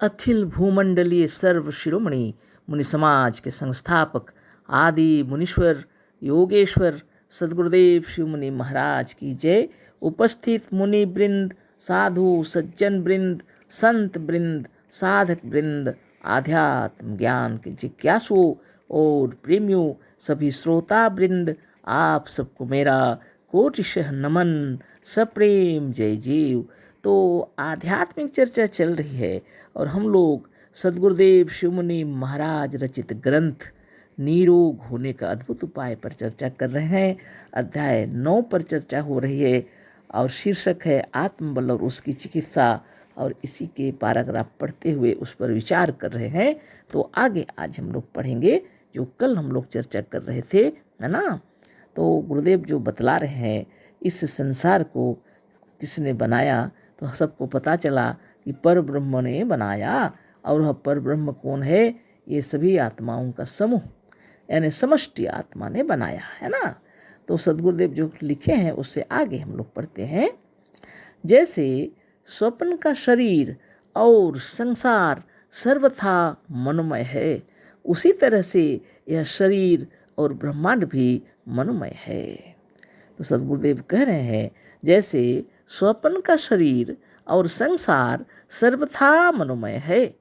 अखिल भूमंडलीय सर्व शिरोमणि मुनि समाज के संस्थापक आदि मुनीश्वर योगेश्वर सदगुरुदेव शिव मुनि महाराज की जय। उपस्थित मुनि वृंद, साधु सज्जन वृंद, संत वृंद, साधक वृंद, आध्यात्म ज्ञान के जिज्ञासुओं और प्रेमियों, सभी श्रोता वृंद, आप सबको मेरा कोटिशः नमन, सप्रेम जय जीव। तो आध्यात्मिक चर्चा चल रही है और हम लोग सदगुरुदेव शिवमुनि महाराज रचित ग्रंथ निरोग होने का अद्भुत उपाय पर चर्चा कर रहे हैं। अध्याय 9 पर चर्चा हो रही है और शीर्षक है आत्मबल और उसकी चिकित्सा, और इसी के पैराग्राफ पढ़ते हुए उस पर विचार कर रहे हैं। तो आगे आज हम लोग पढ़ेंगे जो कल हम लोग चर्चा कर रहे थे, है ना। तो गुरुदेव जो बतला रहे हैं इस संसार को किसने बनाया, तो सबको पता चला कि पर ब्रह्म ने बनाया। और वह पर ब्रह्म कौन है? ये सभी आत्माओं का समूह यानी समष्टि आत्मा ने बनाया, है ना। तो सदगुरुदेव जो लिखे हैं उससे आगे हम लोग पढ़ते हैं। जैसे स्वप्न का शरीर और संसार सर्वथा मनोमय है, उसी तरह से यह शरीर और ब्रह्मांड भी मनोमय है। तो सदगुरुदेव कह रहे हैं जैसे स्वप्न का शरीर और संसार सर्वथा मनोमय है,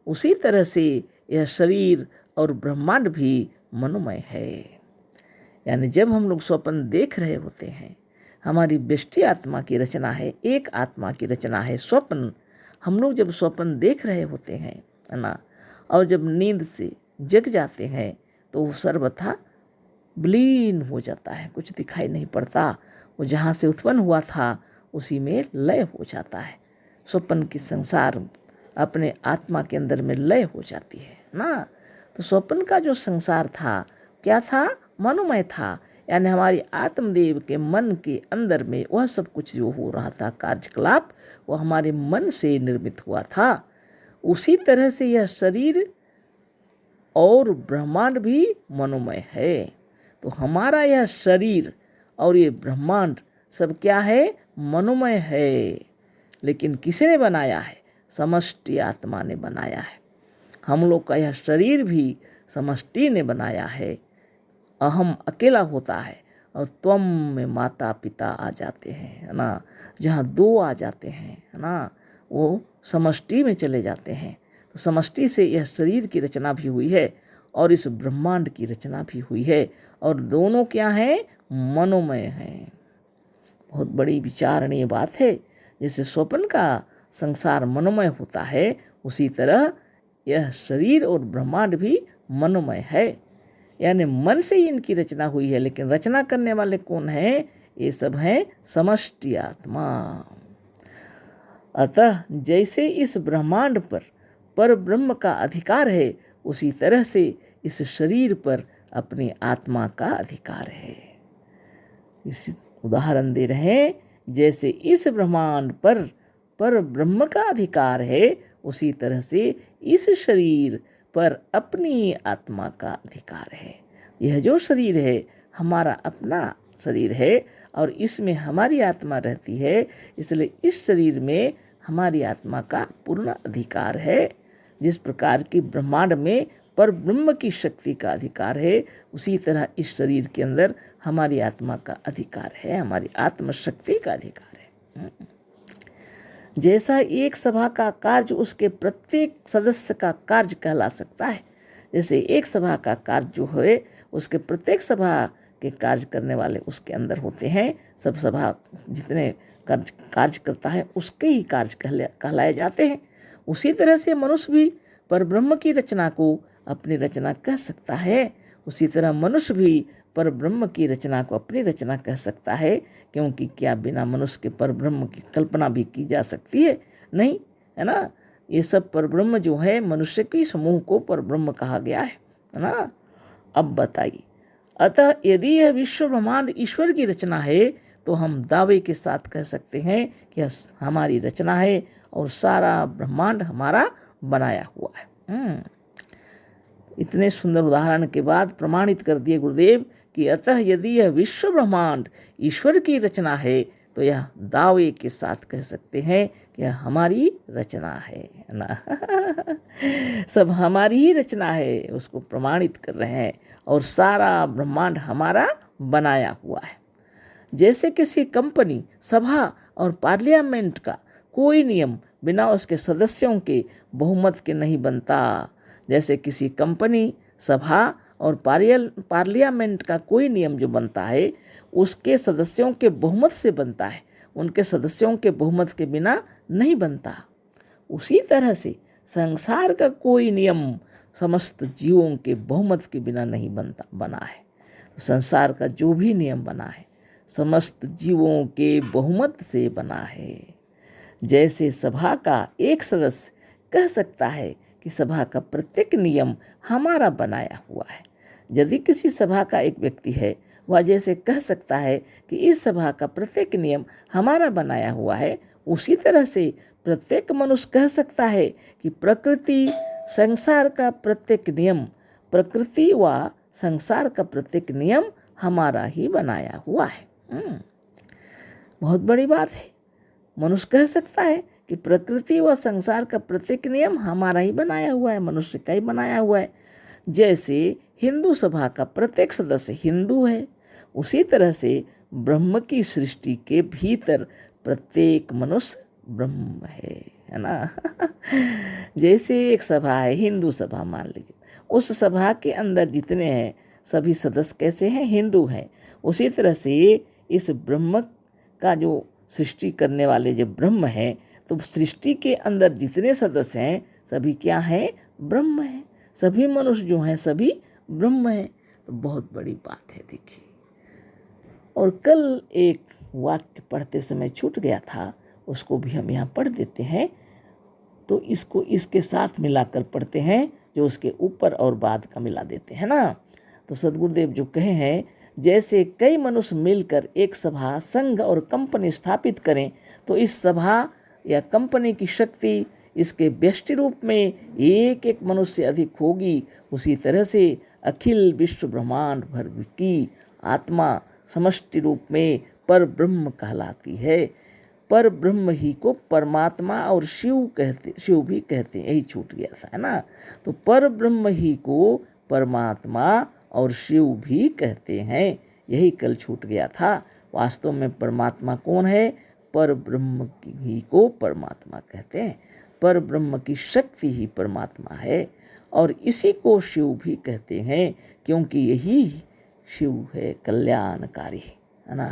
उसी तरह से यह शरीर और ब्रह्मांड भी मनोमय है। यानी जब हम लोग स्वप्न देख रहे होते हैं, हमारी व्यष्टि आत्मा की रचना है, एक आत्मा की रचना है स्वप्न। हम लोग जब स्वप्न देख रहे होते हैं, है ना, और जब नींद से जग जाते हैं तो वो सर्वथा विलीन हो जाता है, कुछ दिखाई नहीं पड़ता। वो जहाँ से उत्पन्न हुआ था उसी में लय हो जाता है। स्वप्न की संसार अपने आत्मा के अंदर में लय हो जाती है ना। तो स्वप्न का जो संसार था क्या था? मनोमय था। यानी हमारी आत्मदेव के मन के अंदर में वह सब कुछ जो हो रहा था कार्यकलाप, वो हमारे मन से निर्मित हुआ था। उसी तरह से यह शरीर और ब्रह्मांड भी मनोमय है। तो हमारा यह शरीर और ये ब्रह्मांड सब क्या है? मनोमय है। लेकिन किसने बनाया है? समष्टि आत्मा ने बनाया है। हम लोग का यह शरीर भी समष्टि ने बनाया है। अहम अकेला होता है और त्वम में माता पिता आ जाते हैं, है ना। जहाँ 2 आ जाते हैं, है ना, वो समष्टि में चले जाते हैं। तो समष्टि से यह शरीर की रचना भी हुई है और इस ब्रह्मांड की रचना भी हुई है, और दोनों क्या हैं? मनोमय हैं। बहुत बड़ी विचारणीय बात है। जैसे स्वप्न का संसार मनोमय होता है, उसी तरह यह शरीर और ब्रह्मांड भी मनोमय है। यानी मन से ही इनकी रचना हुई है, लेकिन रचना करने वाले कौन हैं? ये सब हैं समष्टि आत्मा। अतः जैसे इस ब्रह्मांड पर ब्रह्म का अधिकार है, उसी तरह से इस शरीर पर अपनी आत्मा का अधिकार है। इस उदाहरण दे रहे हैं, जैसे इस ब्रह्मांड पर ब्रह्म का अधिकार है, उसी तरह से इस शरीर पर अपनी आत्मा का अधिकार है। यह जो शरीर है हमारा अपना शरीर है और इसमें हमारी आत्मा रहती है, इसलिए इस शरीर में हमारी आत्मा का पूर्ण अधिकार है। जिस प्रकार की ब्रह्मांड में पर ब्रह्म की शक्ति का अधिकार है, उसी तरह इस शरीर के अंदर हमारी आत्मा का अधिकार है, हमारी आत्मशक्ति का अधिकार है। जैसा एक सभा का कार्य उसके प्रत्येक सदस्य का कार्य कहला सकता है, जैसे एक सभा का कार्य जो है उसके प्रत्येक सभा के कार्य करने वाले उसके अंदर होते हैं। सब सभा जितने कार्य करता है उसके ही कार्य कहलाए जाते हैं। उसी तरह से मनुष्य भी पर ब्रह्म की रचना को अपनी रचना कह सकता है। उसी तरह मनुष्य भी पर ब्रह्म की रचना को अपनी रचना कह सकता है, क्योंकि क्या बिना मनुष्य के पर ब्रह्म की कल्पना भी की जा सकती है? नहीं, है ना। ये सब पर ब्रह्म जो है मनुष्य के समूह को पर ब्रह्म कहा गया है ना। अब बताइए, अतः यदि यह विश्व ब्रह्मांड ईश्वर की रचना है तो हम दावे के साथ कह सकते हैं कि यह हमारी रचना है और सारा ब्रह्मांड हमारा बनाया हुआ है। इतने सुंदर उदाहरण के बाद प्रमाणित कर दिए गुरुदेव कि अतः यदि यह विश्व ब्रह्मांड ईश्वर की रचना है तो यह दावे के साथ कह सकते हैं कि यह हमारी रचना है ना। सब हमारी ही रचना है, उसको प्रमाणित कर रहे हैं। और सारा ब्रह्मांड हमारा बनाया हुआ है। जैसे किसी कंपनी, सभा और पार्लियामेंट का कोई नियम बिना उसके सदस्यों के बहुमत के नहीं बनता। जैसे किसी कंपनी, सभा और पार्लियामेंट का कोई नियम जो बनता है उसके सदस्यों के बहुमत से बनता है, उनके सदस्यों के बहुमत के बिना नहीं बनता। उसी तरह से संसार का कोई नियम समस्त जीवों के बहुमत के बिना नहीं बना है। तो संसार का जो भी नियम बना है समस्त जीवों के बहुमत से बना है। जैसे सभा का एक सदस्य कह सकता है कि सभा का प्रत्येक नियम हमारा बनाया हुआ है, यदि किसी सभा का एक व्यक्ति है वह जैसे कह सकता है कि इस सभा का प्रत्येक नियम हमारा बनाया हुआ है, उसी तरह से प्रत्येक मनुष्य कह सकता है कि प्रकृति संसार का प्रत्येक नियम, प्रकृति व संसार का प्रत्येक नियम हमारा ही बनाया हुआ है। बहुत बड़ी बात है। मनुष्य कह सकता है कि प्रकृति व संसार का प्रत्येक नियम हमारा ही बनाया हुआ है, मनुष्य का ही बनाया हुआ है। जैसे हिंदू सभा का प्रत्येक सदस्य हिंदू है, उसी तरह से ब्रह्म की सृष्टि के भीतर प्रत्येक मनुष्य ब्रह्म है ना। जैसे एक सभा है, हिंदू सभा मान लीजिए, उस सभा के अंदर जितने हैं सभी सदस्य कैसे हैं? हिंदू हैं। उसी तरह से इस ब्रह्म का जो सृष्टि करने वाले जो ब्रह्म हैं, तो सृष्टि के अंदर जितने सदस्य हैं सभी क्या हैं? ब्रह्म हैं। सभी मनुष्य जो हैं सभी ब्रह्म हैं। तो बहुत बड़ी बात है, देखिए। और कल एक वाक्य पढ़ते समय छूट गया था, उसको भी हम यहाँ पढ़ देते हैं। तो इसको इसके साथ मिलाकर पढ़ते हैं, जो उसके ऊपर और बाद का मिला देते हैं ना। तो सद्गुरुदेव जो कहे हैं, जैसे कई मनुष्य मिलकर एक सभा, संघ और कंपनी स्थापित करें तो इस सभा या कंपनी की शक्ति इसके व्यष्टि रूप में एक एक मनुष्य से अधिक होगी। उसी तरह से अखिल विश्व ब्रह्मांड भर की आत्मा समष्टि रूप में पर ब्रह्म कहलाती है। पर ब्रह्म ही को परमात्मा और शिव भी कहते हैं। यही छूट गया था, है ना। तो पर ब्रह्म ही को परमात्मा और शिव भी कहते हैं, यही कल छूट गया था। वास्तव में परमात्मा कौन है? पर ब्रह्म ही को परमात्मा कहते हैं। पर ब्रह्म की शक्ति ही परमात्मा है, और इसी को शिव भी कहते हैं, क्योंकि यही शिव है कल्याणकारी, है ना।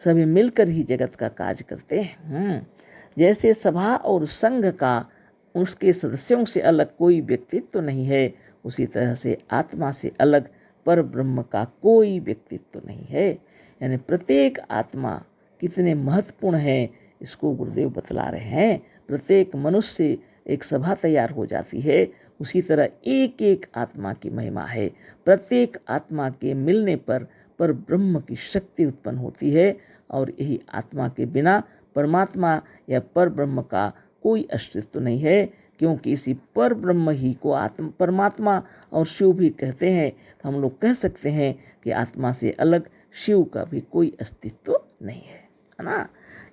सभी मिलकर ही जगत का कार्य करते हैं। जैसे सभा और संघ का उसके सदस्यों से अलग कोई व्यक्तित्व तो नहीं है, उसी तरह से आत्मा से अलग पर ब्रह्म का कोई व्यक्तित्व तो नहीं है। यानी प्रत्येक आत्मा कितने महत्वपूर्ण है, इसको गुरुदेव बतला रहे हैं। प्रत्येक मनुष्य से एक सभा तैयार हो जाती है, उसी तरह एक एक आत्मा की महिमा है। प्रत्येक आत्मा के मिलने पर ब्रह्म की शक्ति उत्पन्न होती है, और यही आत्मा के बिना परमात्मा या पर ब्रह्म का कोई अस्तित्व नहीं है, क्योंकि इसी पर ब्रह्म ही को परमात्मा और शिव भी कहते हैं। तो हम लोग कह सकते हैं कि आत्मा से अलग शिव का भी कोई अस्तित्व नहीं है, है ना।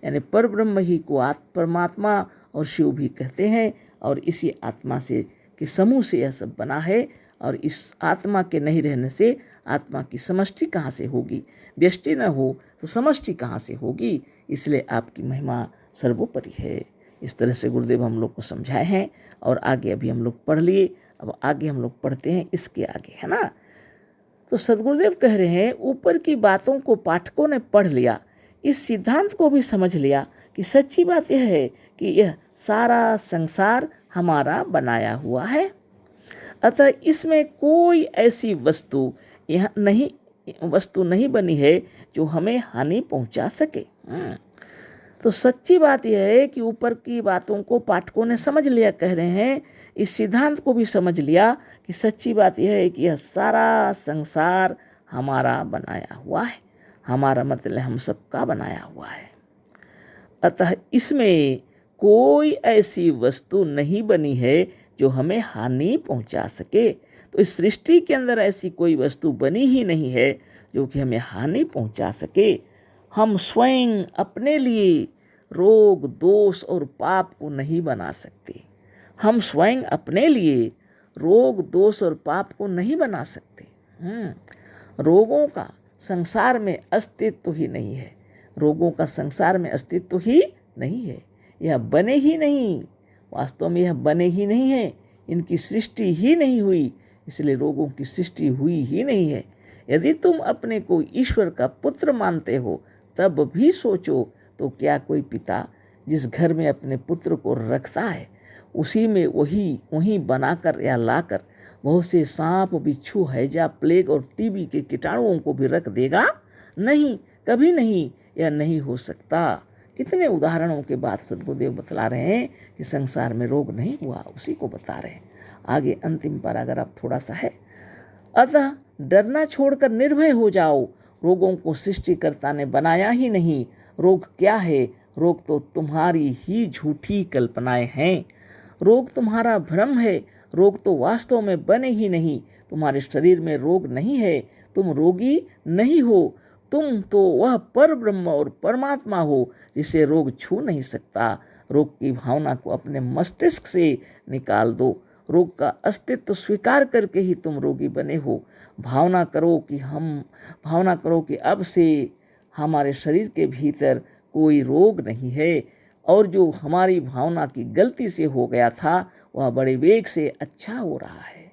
यानी पर ब्रह्म ही को परमात्मा और शिव भी कहते हैं, और इसी आत्मा से के समूह से यह सब बना है। और इस आत्मा के नहीं रहने से आत्मा की समष्टि कहाँ से होगी? व्यष्टि न हो तो समष्टि कहाँ से होगी? इसलिए आपकी महिमा सर्वोपरि है। इस तरह से गुरुदेव हम लोग को समझाए हैं, और आगे अभी हम लोग पढ़ लिए। अब आगे हम लोग पढ़ते हैं इसके आगे, है ना। तो सद्गुरुदेव कह रहे हैं, ऊपर की बातों को पाठकों ने पढ़ लिया, इस सिद्धांत को भी समझ लिया कि सच्ची बात यह है कि यह सारा संसार हमारा बनाया हुआ है। अतः इसमें कोई ऐसी वस्तु नहीं बनी है जो हमें हानि पहुंचा सके। तो सच्ची बात यह है कि ऊपर की बातों को पाठकों ने समझ लिया, कह रहे हैं इस सिद्धांत को भी समझ लिया कि सच्ची बात यह है कि यह सारा संसार हमारा बनाया हुआ है। हमारा मतलब हम सबका बनाया हुआ है। अतः इसमें कोई ऐसी वस्तु नहीं बनी है जो हमें हानि पहुंचा सके। तो इस सृष्टि के अंदर ऐसी कोई वस्तु बनी ही नहीं है जो कि हमें हानि पहुंचा सके। हम स्वयं अपने लिए रोग, दोष और पाप को नहीं बना सकते। हम स्वयं अपने लिए रोग, दोष और पाप को नहीं बना सकते। रोगों का संसार में अस्तित्व ही नहीं है। रोगों का संसार में अस्तित्व ही नहीं है। यह बने ही नहीं, वास्तव में यह बने ही नहीं है। इनकी सृष्टि ही नहीं हुई, इसलिए रोगों की सृष्टि हुई ही नहीं है। यदि तुम अपने को ईश्वर का पुत्र मानते हो तब भी सोचो, तो क्या कोई पिता जिस घर में अपने पुत्र को रखता है उसी में वही बनाकर या लाकर बहुत से सांप, बिच्छू, हैजा, प्लेग और टीबी के कीटाणुओं को भी रख देगा? नहीं, कभी नहीं, यह नहीं हो सकता। कितने उदाहरणों के बाद सद्गुरुदेव बतला रहे हैं कि संसार में रोग नहीं हुआ, उसी को बता रहे हैं। आगे अंतिम पैराग्राफ थोड़ा सा है। अतः डरना छोड़कर निर्भय हो जाओ। रोगों को सृष्टिकर्ता ने बनाया ही नहीं। रोग क्या है? रोग तो तुम्हारी ही झूठी कल्पनाएं हैं। रोग तुम्हारा भ्रम है। रोग तो वास्तव में बने ही नहीं। तुम्हारे शरीर में रोग नहीं है। तुम रोगी नहीं हो। तुम तो वह पर ब्रह्म और परमात्मा हो जिसे रोग छू नहीं सकता। रोग की भावना को अपने मस्तिष्क से निकाल दो। रोग का अस्तित्व स्वीकार करके ही तुम रोगी बने हो। भावना करो कि अब से हमारे शरीर के भीतर कोई रोग नहीं है, और जो हमारी भावना की गलती से हो गया था वह बड़े वेग से अच्छा हो रहा है।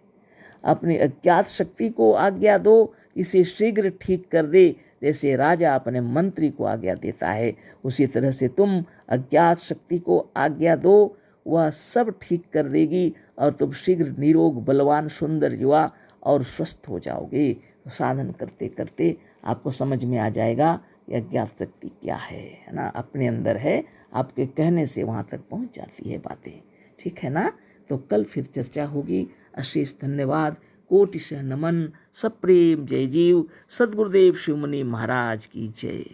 अपनी अज्ञात शक्ति को आज्ञा दो, इसे शीघ्र ठीक कर दे। जैसे राजा अपने मंत्री को आज्ञा देता है, उसी तरह से तुम अज्ञात शक्ति को आज्ञा दो, वह सब ठीक कर देगी और तुम शीघ्र निरोग, बलवान, सुंदर, युवा और स्वस्थ हो जाओगे। तो साधन करते करते आपको समझ में आ जाएगा कि अज्ञात शक्ति क्या है ना, अपने अंदर है। आपके कहने से वहाँ तक पहुँच जाती है बातें, ठीक है ना। तो कल फिर चर्चा होगी। अशेष धन्यवाद, कोटिशः नमन, सप्रेम जय जीव। सद्गुरुदेव शिवमुनि महाराज की जय।